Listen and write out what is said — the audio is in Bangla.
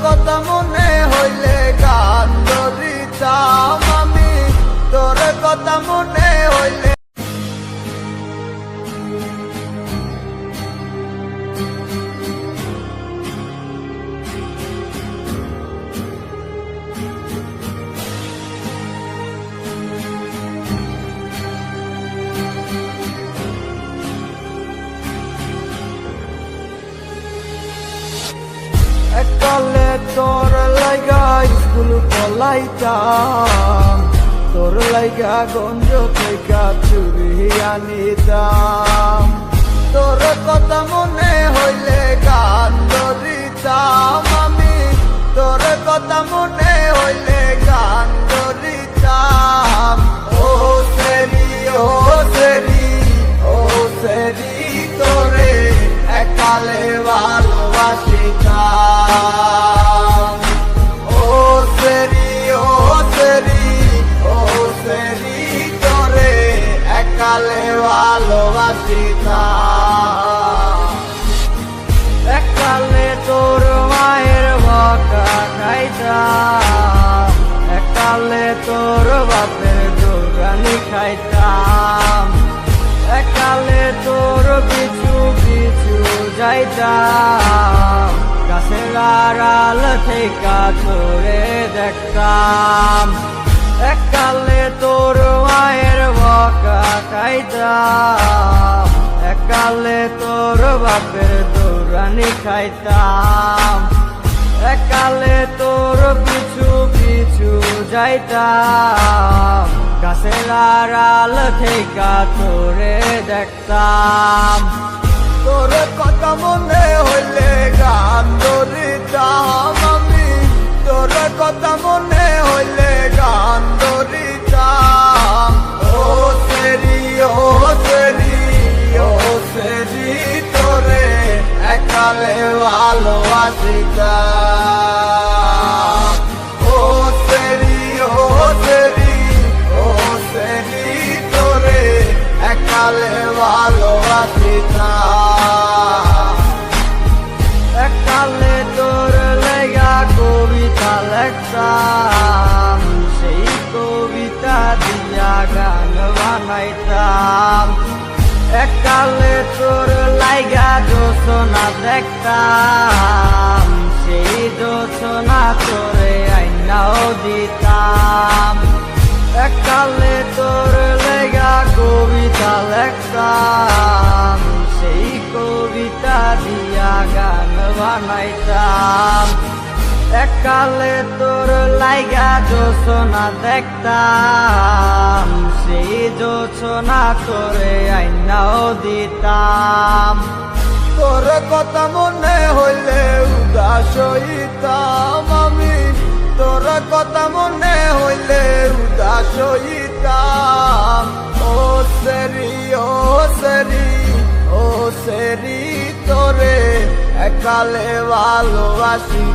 কথা মনে হইলে গান ধরিতাম আমি, তোর কথা মনে হইলে। এককালে তোর লাইগা স্কুল পলাইতাম, তোর লাইগা গঞ্জ থেকে চুরি আনিতাম। তোর কথা মনে হইলে গান ধরিতাম আমি, তোর কথা মনে হইলে গান ধরিতাম। ও সেরি ও সেরি ও সেরি তোরে এককালে ভালোবাসিতাম। ও সেরি ও সেরি ও সেরি তোরে এককালে ভালোবাসিতাম। এককালে তোর মায়ের বকা খাইতাম, এককালে তোর বাপের দোকানি খাইতাম। এককালে তোর পিছু পিছু যাইতাম, গাছের আড়াল থেকে তোরে দেখতাম। এককালে তোর মায়ের বকা খাইতাম, এককালে তোর বাপের দৌড়ানি খাইতাম। এককালে তোর পিছু পিছু যাইতাম, গাছের আড়াল থেকে তোরে দেখতাম। তোর কথা মনে হইলে গান ধরিতাম আমি, তোর কথা মনে হইলে গান ধরিতাম। ও সেরি ও সেরি ও সেরি তোরে এককালে ভালোবাসিতাম। ও সেরি ও সেরি ও সেরি তোরে এককালে ভালোবাসিতাম। এককালে তোর লেগা কবিতা লেখতাম, সেই কবিতা দিয়া গান বানাইতাম। এককালে তোর লাইগা যোচনা দেখতাম, সেই যোচনা তোরে আইনাও দিতাম। এককালে তোর লেগা কবিতা লেখতাম, সেই কবিতা দিয়া গান বানাইতাম। এককালে তোর লাইগা যোচনা দেখতাম, সেই যোচনা তোরে আইনাও দিতাম। তোর কথা মনে হইলে উদাস হইতাম আমি, তোর কথা মনে হইলে উদাস হইতাম। ও সেরি ও সেরি ও সেরি তোরে এককালে ভালোবাসিতাম।